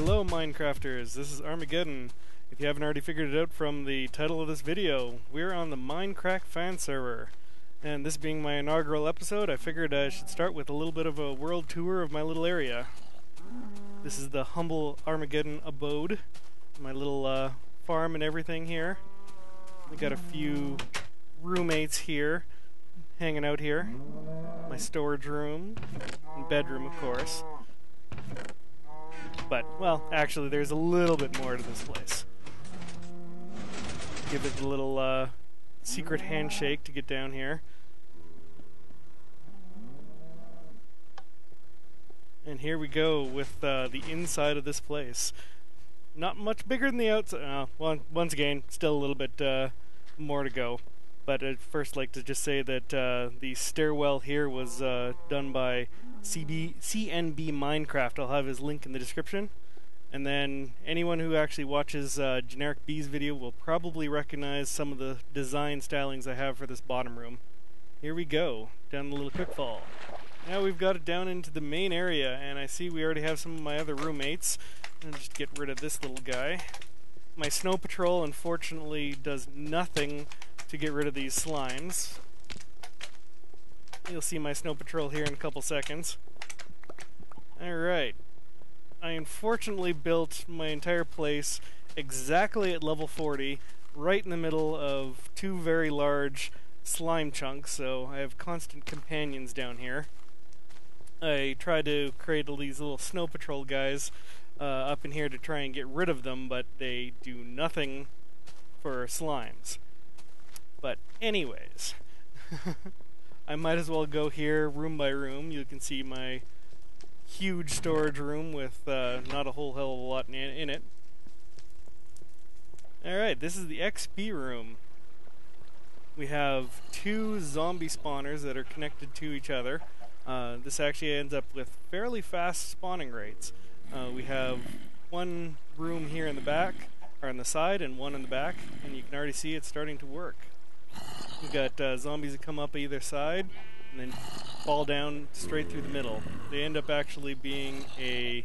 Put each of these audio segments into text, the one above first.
Hello Minecrafters, this is Armagedon. If you haven't already figured it out from the title of this video, we're on the MindCrack fan server. And this being my inaugural episode, I figured I should start with a little bit of a world tour of my little area. This is the humble Armageddon abode, my little farm and everything here. We got a few roommates here, hanging out here. My storage room, and bedroom of course. But, well, actually there's a little bit more to this place. Give it a little secret handshake to get down here. And here we go with the inside of this place. Not much bigger than the outside. Once again, still a little bit more to go. But I'd first like to just say that the stairwell here was done by CNB Mindcraft. I'll have his link in the description. And then anyone who actually watches Generic B's video will probably recognize some of the design stylings I have for this bottom room. Here we go, down the little quickfall. Now we've got it down into the main area, and I see we already have some of my other roommates. I'll just get rid of this little guy. My snow patrol unfortunately does nothing to get rid of these slimes. You'll see my snow patrol here in a couple seconds. Alright. I unfortunately built my entire place exactly at level 40, right in the middle of two very large slime chunks, so I have constant companions down here. I tried to create all these little snow patrol guys up in here to try and get rid of them, but they do nothing for slimes. But anyways, I might as well go here room by room. You can see my huge storage room with not a whole hell of a lot in it. Alright, this is the XP room. We have two zombie spawners that are connected to each other. This actually ends up with fairly fast spawning rates. We have one room here in the back, or on the side, and one in the back, and you can already see it's starting to work. We've got zombies that come up either side, and then fall down straight through the middle. They end up actually being a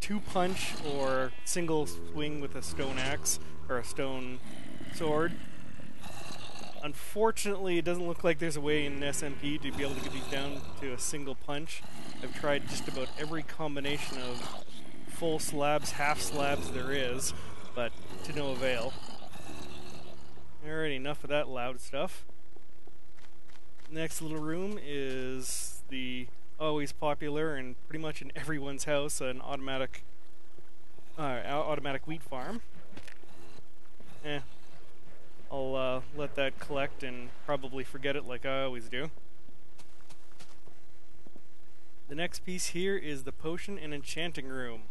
two-punch or single swing with a stone axe, or a stone sword. Unfortunately, it doesn't look like there's a way in SMP to be able to get these down to a single punch. I've tried just about every combination of full slabs, half slabs there is, but to no avail. Alright, enough of that loud stuff. Next little room is the always popular and pretty much in everyone's house, an automatic wheat farm. I'll let that collect and probably forget it like I always do. The next piece here is the potion and enchanting room.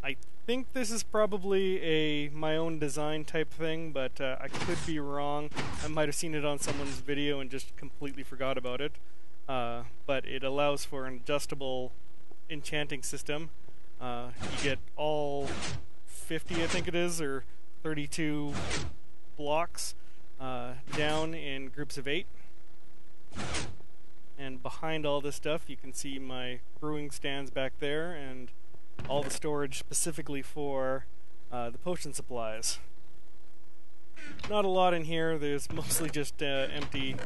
I think this is probably my own design type thing, but I could be wrong. I might have seen it on someone's video and just completely forgot about it. But it allows for an adjustable enchanting system. You get all 50, I think it is, or 32 blocks down in groups of 8. And behind all this stuff you can see my brewing stands back there and all the storage specifically for the potion supplies. Not a lot in here, there's mostly just empty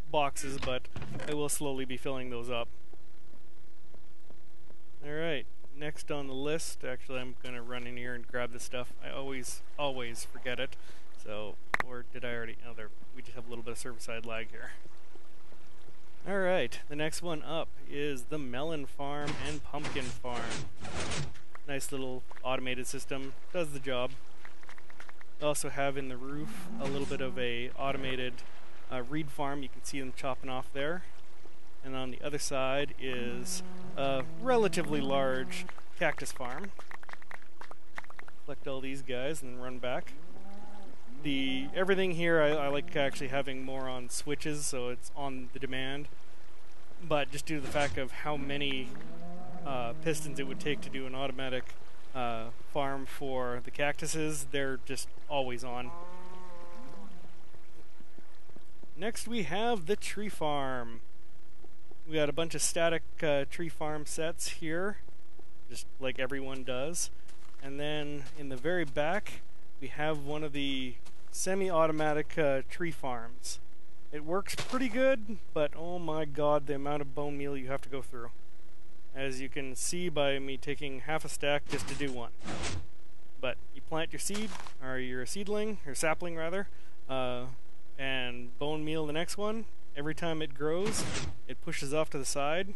boxes, but I will slowly be filling those up. Alright, next on the list, actually I'm going to run in here and grab this stuff. I always forget it. So, or did I already? Oh, there. We just have a little bit of server-side lag here. Alright, the next one up is the Melon farm and pumpkin farm. Nice little automated system, does the job. I also have in the roof a little bit of a automated reed farm. You can see them chopping off there. And on the other side is a relatively large cactus farm. Collect all these guys and then run back. Everything here I like actually having more on switches, so it's on the demand. But just due to the fact of how many pistons it would take to do an automatic farm for the cactuses, they're just always on. Next we have the tree farm. We got a bunch of static tree farm sets here. just like everyone does. And then in the very back, we have one of the semi-automatic tree farms. It works pretty good, but oh my god, the amount of bone meal you have to go through. As you can see by me taking half a stack just to do one. But you plant your seed, or your seedling, or sapling rather, and bone meal the next one. Every time it grows, it pushes off to the side,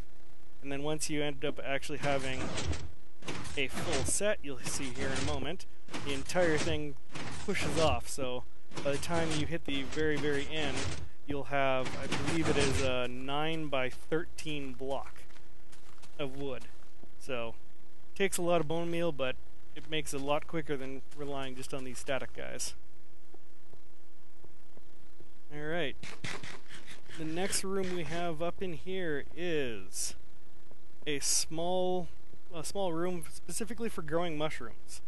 and then once you end up actually having a full set, you'll see here in a moment, the entire thing pushes off. So by the time you hit the very, very end, you'll have, I believe it is a 9 by 13 block of wood. So it takes a lot of bone meal, but it makes it a lot quicker than relying just on these static guys. Alright. The next room we have up in here is a small room specifically for growing mushrooms.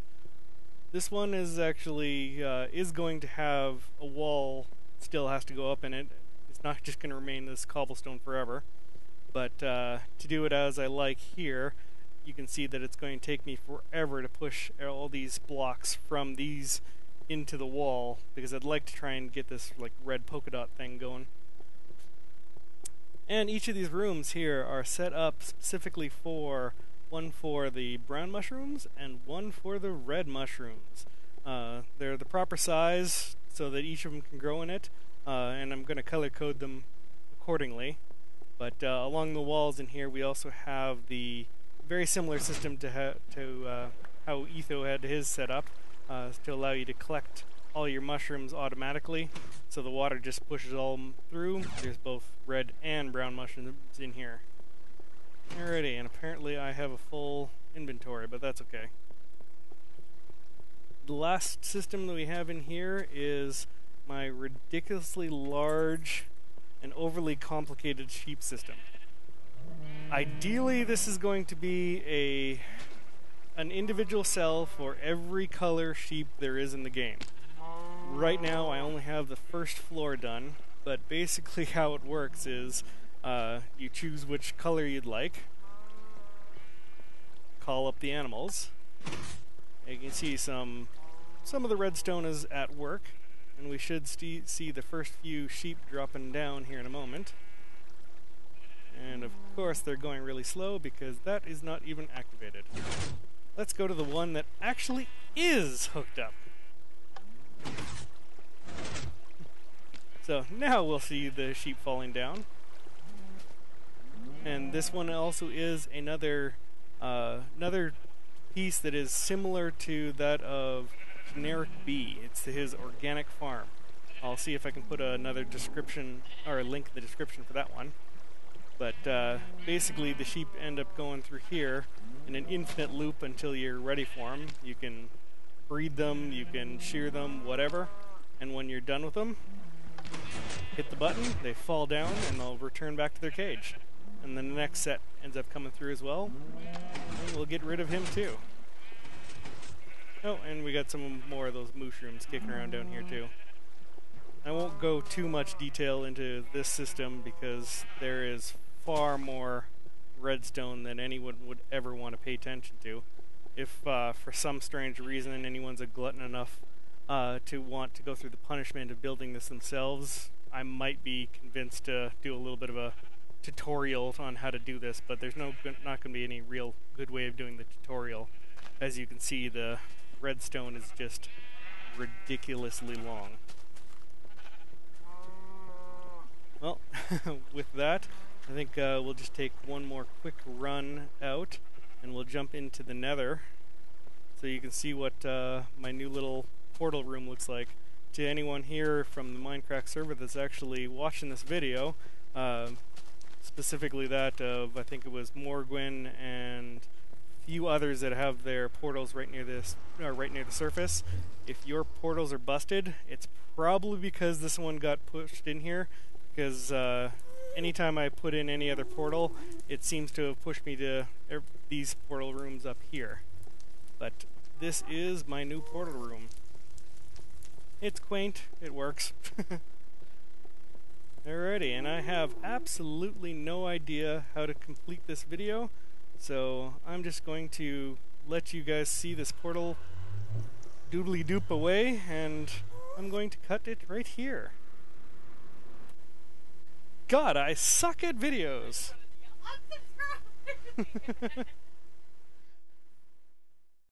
This one is actually is going to have a wall still has to go up in it. It's not just going to remain this cobblestone forever. But to do it as I like here, you can see that it's going to take me forever to push all these blocks from these into the wall, because I'd like to try and get this like red polka dot thing going. And each of these rooms here are set up specifically for one for the brown mushrooms and one for the red mushrooms. They're the proper size so that each of them can grow in it, and I'm going to color code them accordingly. But along the walls in here we also have the very similar system to how Etho had his set up, to allow you to collect all your mushrooms automatically, so the water just pushes all them through. There's both red and brown mushrooms in here. Alrighty, and apparently I have a full inventory, but that's okay. The last system that we have in here is my ridiculously large and overly complicated sheep system. Ideally, this is going to be an individual cell for every color sheep there is in the game. Right now, I only have the first floor done, but basically how it works is you choose which color you'd like, call up the animals. You can see some of the redstone is at work, and we should see the first few sheep dropping down here in a moment. And of course they're going really slow because that is not even activated. Let's go to the one that actually is hooked up. So now we'll see the sheep falling down. And this one also is another piece that is similar to that of Generic Bee. It's his organic farm. I'll see if I can put another description or a link in the description for that one. But basically the sheep end up going through here in an infinite loop until you're ready for them. You can breed them, you can shear them, whatever. And when you're done with them, hit the button, they fall down, and they'll return back to their cage. And then the next set ends up coming through as well, and we'll get rid of him too. Oh, and we got some more of those mushrooms kicking around down here too. I won't go too much detail into this system because there is far more redstone than anyone would ever want to pay attention to. If for some strange reason anyone's a glutton enough to want to go through the punishment of building this themselves, I might be convinced to do a little bit of a tutorial on how to do this, but there's not going to be any real good way of doing the tutorial. As you can see, the redstone is just ridiculously long. Well, with that, I think we'll just take one more quick run out, and we'll jump into the Nether, so you can see what my new little portal room looks like. To anyone here from the MindCrack server that's actually watching this video, specifically that of, I think it was Morgwin and a few others that have their portals right near this, right near the surface. If your portals are busted, it's probably because this one got pushed in here, because anytime I put in any other portal, it seems to have pushed me to these portal rooms up here. But this is my new portal room. It's quaint, it works. Alrighty, and I have absolutely no idea how to complete this video, So I'm just going to let you guys see this portal doodly doop away, and I'm going to cut it right here. God, I suck at videos.